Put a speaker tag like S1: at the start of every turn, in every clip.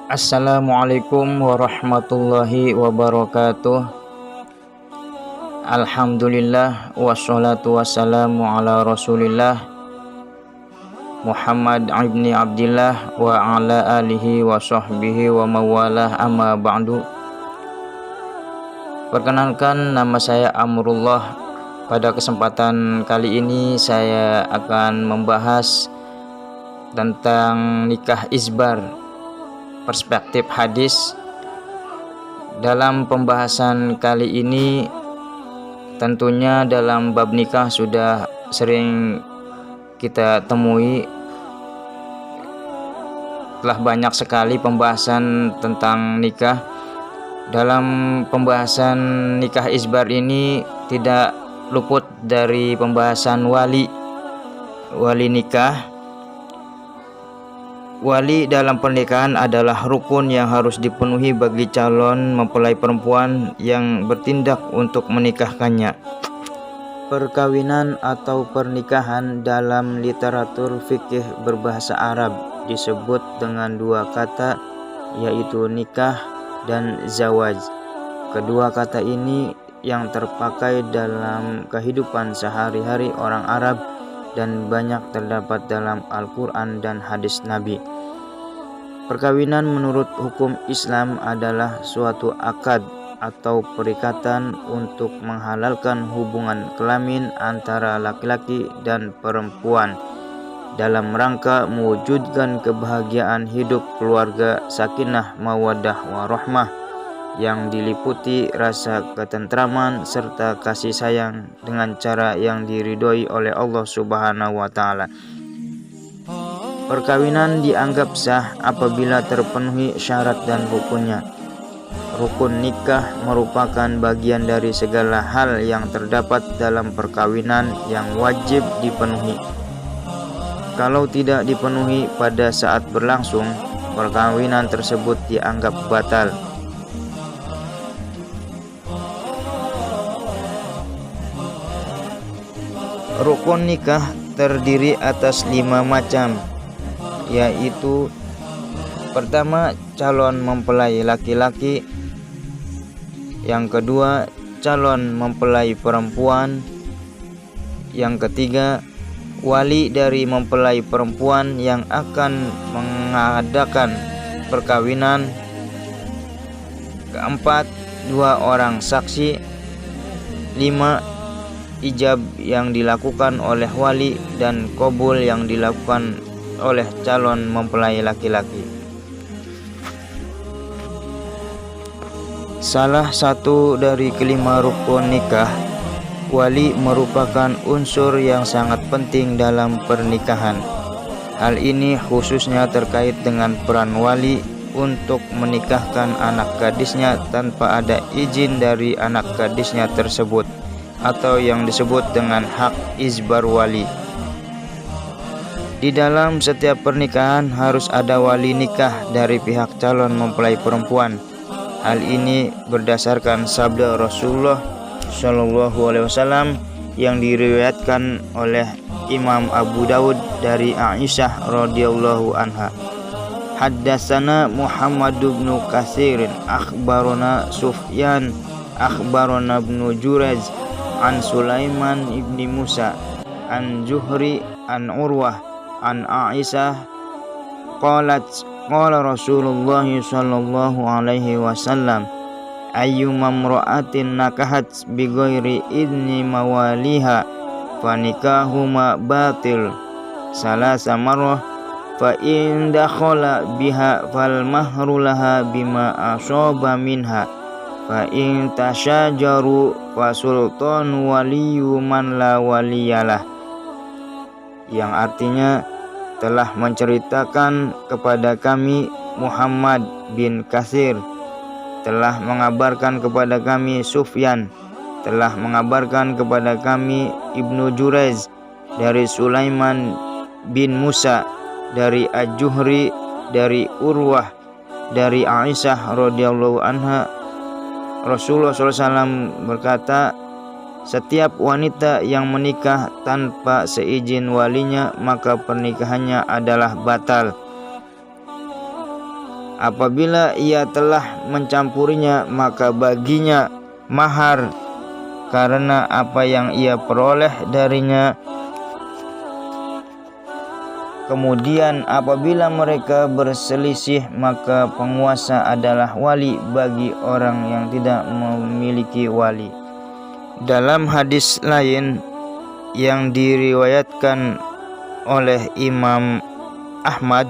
S1: Assalamualaikum warahmatullahi wabarakatuh. Alhamdulillah wassalatu wassalamu ala rasulillah Muhammad ibni Abdillah wa ala alihi wa sahbihi wa mawalah, amma ba'du. Perkenalkan, nama saya Amrullah. Pada kesempatan kali ini saya akan membahas tentang nikah isbar, perspektif hadis. Dalam pembahasan kali ini tentunya dalam bab nikah sudah sering kita temui, telah banyak sekali pembahasan tentang nikah. Dalam pembahasan nikah isbar ini tidak luput dari pembahasan wali nikah. Wali dalam pernikahan adalah rukun yang harus dipenuhi bagi calon mempelai perempuan yang bertindak untuk menikahkannya. Perkawinan atau pernikahan dalam literatur fikih berbahasa Arab disebut dengan dua kata, yaitu nikah dan zawaj. Kedua kata ini yang terpakai dalam kehidupan sehari-hari orang Arab dan banyak terdapat dalam Al-Quran dan hadis Nabi. Perkawinan menurut hukum Islam adalah suatu akad atau perikatan untuk menghalalkan hubungan kelamin antara laki-laki dan perempuan dalam rangka mewujudkan kebahagiaan hidup keluarga sakinah mawaddah warahmah yang diliputi rasa ketentraman serta kasih sayang dengan cara yang diridhoi oleh Allah Subhanahu wa taala. Perkawinan dianggap sah apabila terpenuhi syarat dan rukunnya. Rukun nikah merupakan bagian dari segala hal yang terdapat dalam perkawinan yang wajib dipenuhi. Kalau tidak dipenuhi pada saat berlangsung, perkawinan tersebut dianggap batal. Rukun nikah terdiri atas 5 macam, yaitu pertama, calon mempelai laki-laki. Yang kedua, calon mempelai perempuan. Yang ketiga, wali dari mempelai perempuan yang akan mengadakan perkawinan. Keempat, 2 orang saksi. 5, ijab yang dilakukan oleh wali dan qabul yang dilakukan oleh calon mempelai laki-laki. Salah satu dari kelima rukun nikah, wali merupakan unsur yang sangat penting dalam pernikahan. Hal ini khususnya terkait dengan peran wali untuk menikahkan anak gadisnya tanpa ada izin dari anak gadisnya tersebut, atau yang disebut dengan hak isbar wali. Di dalam setiap pernikahan harus ada wali nikah dari pihak calon mempelai perempuan. Hal ini berdasarkan sabda Rasulullah Shallallahu Alaihi Wasallam yang diriwayatkan oleh Imam Abu Dawud dari Aisyah radhiyallahu anha. Haddatsana Muhammad bin Katsir akhbarana Sufyan akhbarana Ibnu Jurayj an Sulaiman ibni Musa an Juhri an Urwah an Aisyah qalat qala Rasulullah sallallahu alaihi wasallam ayyuma imra'atin nakahat bighairi idni mawaliha fanikahuma batil salasa marrah fa in dakhala biha fal mahru laha bima asaba minha fa in tasyajaru fa sultan waliyu man la waliyalah, yang artinya telah menceritakan kepada kami Muhammad bin Katsir, telah mengabarkan kepada kami Sufyan, telah mengabarkan kepada kami Ibnu Jurayj dari Sulaiman bin Musa, dari Al-Juhri, dari Urwah, dari Aisyah radhiyallahu anha. Rasulullah SAW berkata, setiap wanita yang menikah tanpa seizin walinya maka pernikahannya adalah batal. Apabila ia telah mencampurinya, maka baginya mahar karena apa yang ia peroleh darinya. Kemudian apabila mereka berselisih, maka penguasa adalah wali bagi orang yang tidak memiliki wali. Dalam hadis lain yang diriwayatkan oleh Imam Ahmad,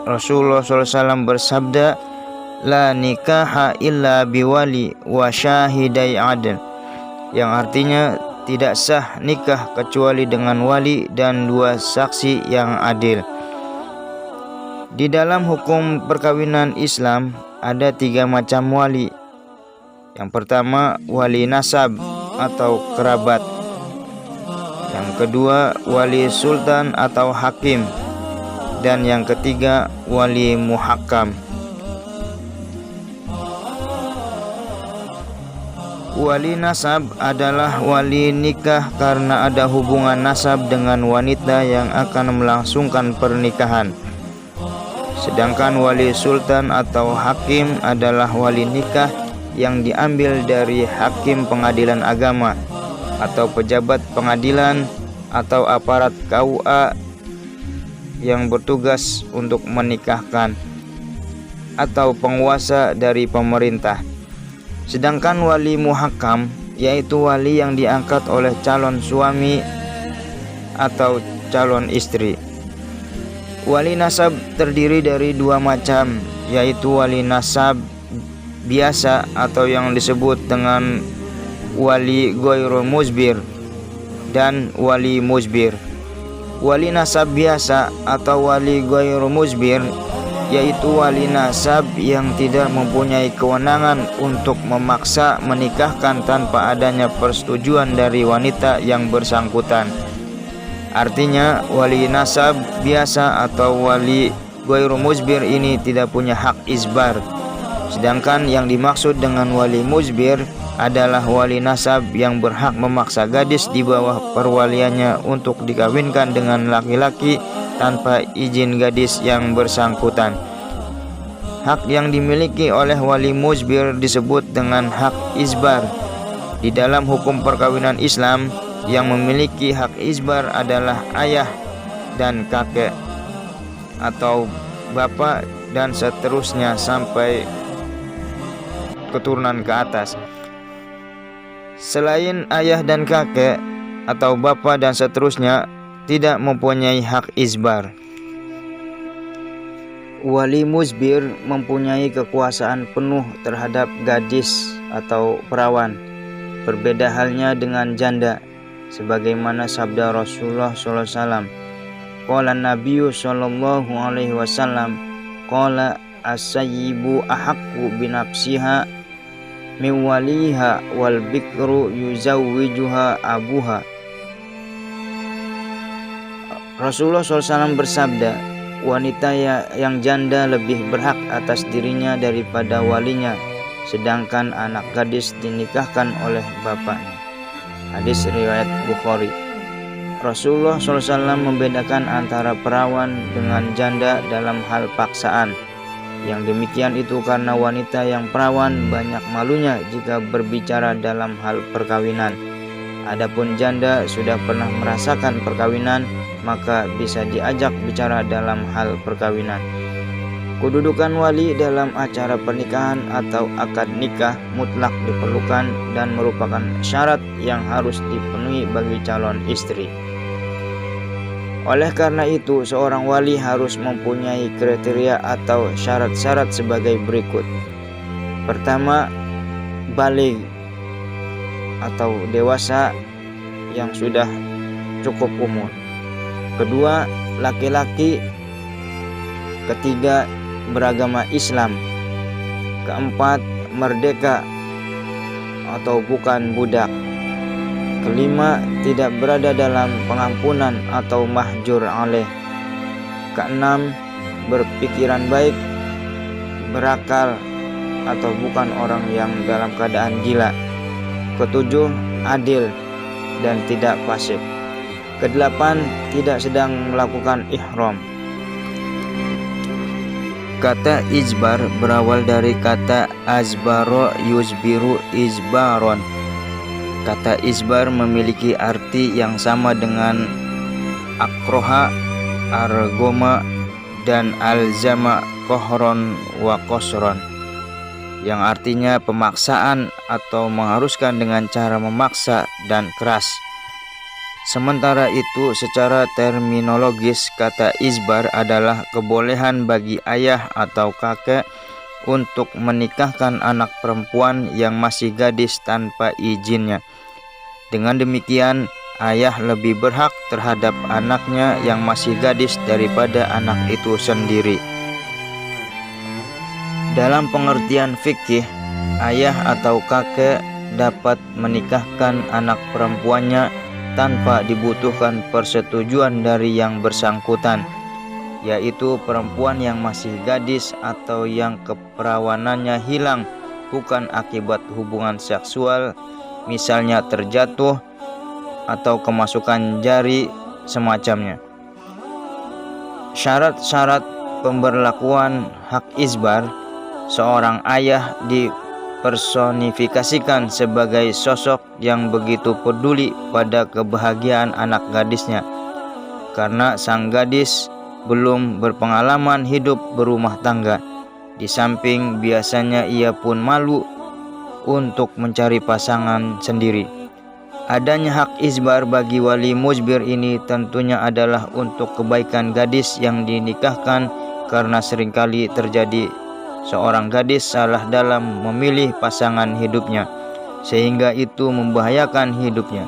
S1: Rasulullah SAW bersabda, "La nikaha illa biwali wa syahidai adl," yang artinya tidak sah nikah kecuali dengan wali dan 2 saksi yang adil. Di dalam hukum perkawinan Islam ada 3 macam wali. Yang pertama, wali nasab atau kerabat. Yang kedua, wali sultan atau hakim. Dan yang ketiga, wali muhakkam. Wali nasab adalah wali nikah karena ada hubungan nasab dengan wanita yang akan melangsungkan pernikahan. Sedangkan wali sultan atau hakim adalah wali nikah yang diambil dari hakim pengadilan agama atau pejabat pengadilan atau aparat KUA yang bertugas untuk menikahkan, atau penguasa dari pemerintah. Sedangkan wali muhakkam yaitu wali yang diangkat oleh calon suami atau calon istri. Wali nasab terdiri dari 2 macam, yaitu wali nasab biasa atau yang disebut dengan wali ghairul muzbir dan wali muzbir. Wali nasab biasa atau wali ghairul muzbir yaitu wali nasab yang tidak mempunyai kewenangan untuk memaksa menikahkan tanpa adanya persetujuan dari wanita yang bersangkutan. Artinya wali nasab biasa atau wali ghairul muzbir ini tidak punya hak isbar. Sedangkan yang dimaksud dengan wali muzbir adalah wali nasab yang berhak memaksa gadis di bawah perwaliannya untuk dikawinkan dengan laki-laki tanpa izin gadis yang bersangkutan. Hak yang dimiliki oleh wali muzbir disebut dengan hak isbar. Di dalam hukum perkawinan Islam, yang memiliki hak isbar adalah ayah dan kakek atau bapak dan seterusnya sampai keturunan ke atas. Selain ayah dan kakek atau bapak dan seterusnya tidak mempunyai hak isbar. Wali muzbir mempunyai kekuasaan penuh terhadap gadis atau perawan. Berbeda halnya dengan janda, sebagaimana sabda Rasulullah SAW. Qala Nabiyyu sallallahu alaihi wasallam, qala as-sayyibu ahaqqu binafsiha min waliha wal bikru yuzawwijuha abuha. Rasulullah SAW bersabda, wanita yang janda lebih berhak atas dirinya daripada walinya, sedangkan anak gadis dinikahkan oleh bapaknya. Hadis riwayat Bukhari. Rasulullah SAW membedakan antara perawan dengan janda dalam hal paksaan. Yang demikian itu karena wanita yang perawan banyak malunya jika berbicara dalam hal perkawinan. Adapun janda sudah pernah merasakan perkawinan, maka bisa diajak bicara dalam hal perkawinan. Kedudukan wali dalam acara pernikahan atau akad nikah mutlak diperlukan dan merupakan syarat yang harus dipenuhi bagi calon istri. Oleh karena itu, seorang wali harus mempunyai kriteria atau syarat-syarat sebagai berikut. Pertama, baligh atau dewasa yang sudah cukup umur. Kedua, laki-laki. Ketiga, beragama Islam. Keempat, merdeka atau bukan budak. Kelima, tidak berada dalam pengampunan atau mahjur alaih. Keenam, berpikiran baik, berakal atau bukan orang yang dalam keadaan gila. Ketujuh, adil dan tidak fasik. Kedelapan, tidak sedang melakukan ihram. Kata ijbar berawal dari kata azbaro yuzbiru izbaron. Kata ijbar memiliki arti yang sama dengan akroha, argoma, dan alzama kohron wa kosron, yang artinya pemaksaan atau mengharuskan dengan cara memaksa dan keras. Sementara itu, secara terminologis, kata ijbar adalah kebolehan bagi ayah atau kakek untuk menikahkan anak perempuan yang masih gadis tanpa izinnya. Dengan demikian, ayah lebih berhak terhadap anaknya yang masih gadis daripada anak itu sendiri. Dalam pengertian fikih, ayah atau kakek dapat menikahkan anak perempuannya tanpa dibutuhkan persetujuan dari yang bersangkutan, yaitu perempuan yang masih gadis atau yang keperawanannya hilang bukan akibat hubungan seksual, misalnya terjatuh atau kemasukan jari semacamnya. Syarat-syarat pemberlakuan hak ijbar: seorang ayah dipersonifikasikan sebagai sosok yang begitu peduli pada kebahagiaan anak gadisnya, karena sang gadis belum berpengalaman hidup berumah tangga. Di samping biasanya ia pun malu untuk mencari pasangan sendiri. Adanya hak ijbar bagi wali mujbir ini tentunya adalah untuk kebaikan gadis yang dinikahkan, karena seringkali terjadi seorang gadis salah dalam memilih pasangan hidupnya, sehingga itu membahayakan hidupnya.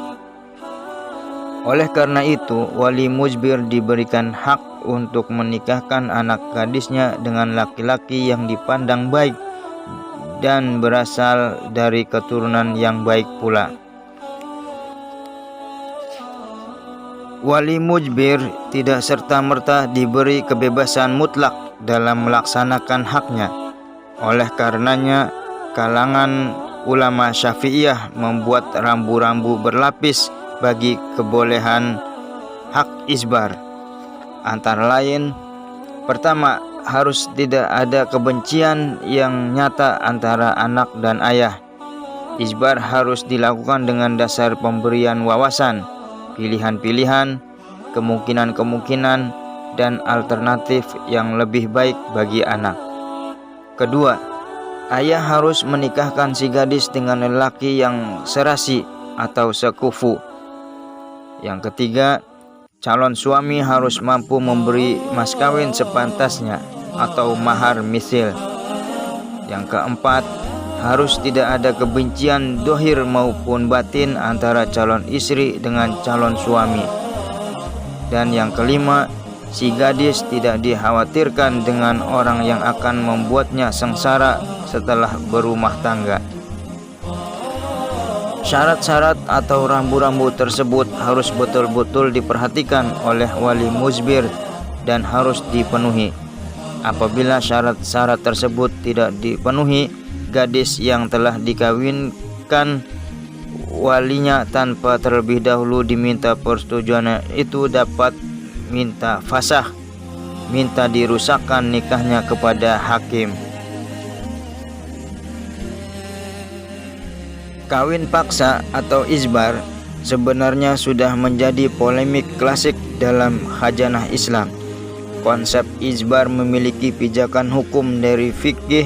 S1: Oleh karena itu, wali mujbir diberikan hak untuk menikahkan anak gadisnya dengan laki-laki yang dipandang baik dan berasal dari keturunan yang baik pula. Wali mujbir tidak serta-merta diberi kebebasan mutlak dalam melaksanakan haknya. Oleh karenanya, kalangan ulama Syafi'iyah membuat rambu-rambu berlapis bagi kebolehan hak ijbar. Antara lain, pertama, harus tidak ada kebencian yang nyata antara anak dan ayah. Ijbar harus dilakukan dengan dasar pemberian wawasan, pilihan-pilihan, kemungkinan-kemungkinan, dan alternatif yang lebih baik bagi anak. Kedua, ayah harus menikahkan si gadis dengan lelaki yang serasi atau sekufu. Yang ketiga, calon suami harus mampu memberi mas kawin sepantasnya atau mahar misil. Yang keempat, harus tidak ada kebencian dohir maupun batin antara calon istri dengan calon suami. Dan yang kelima, si gadis tidak dikhawatirkan dengan orang yang akan membuatnya sengsara setelah berumah tangga. Syarat-syarat atau rambu-rambu tersebut harus betul-betul diperhatikan oleh wali mujbir dan harus dipenuhi. Apabila syarat-syarat tersebut tidak dipenuhi, gadis yang telah dikawinkan walinya tanpa terlebih dahulu diminta persetujuannya itu dapat minta fasakh, minta dirusakkan nikahnya kepada hakim. Kawin paksa atau ijbar sebenarnya sudah menjadi polemik klasik dalam khajanah Islam. Konsep ijbar memiliki pijakan hukum dari fikih,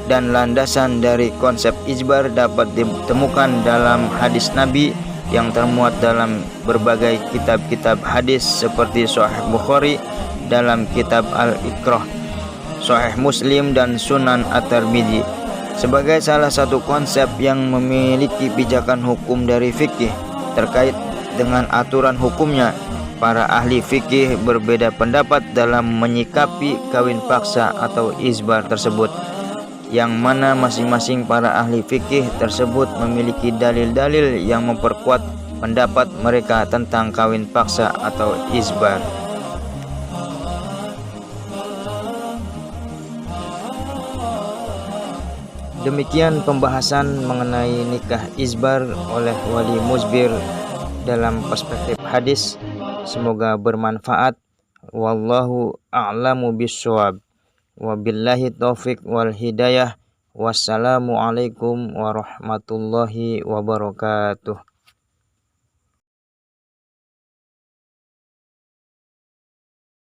S1: dan landasan dari konsep ijbar dapat ditemukan dalam hadis Nabi yang termuat dalam berbagai kitab-kitab hadis seperti Sahih Bukhari dalam kitab Al-Ikrah, Sahih Muslim, dan Sunan At-Tirmidzi. Sebagai salah satu konsep yang memiliki pijakan hukum dari fikih terkait dengan aturan hukumnya, para ahli fikih berbeda pendapat dalam menyikapi kawin paksa atau ijbar tersebut, yang mana masing-masing para ahli fikih tersebut memiliki dalil-dalil yang memperkuat pendapat mereka tentang kawin paksa atau ijbar. Demikian pembahasan mengenai nikah ijbar oleh wali mujbir dalam perspektif hadis. Semoga bermanfaat. Wallahu a'lamu bishawab. Wabillahi taufik wal hidayah. Wassalamualaikum warahmatullahi wabarakatuh.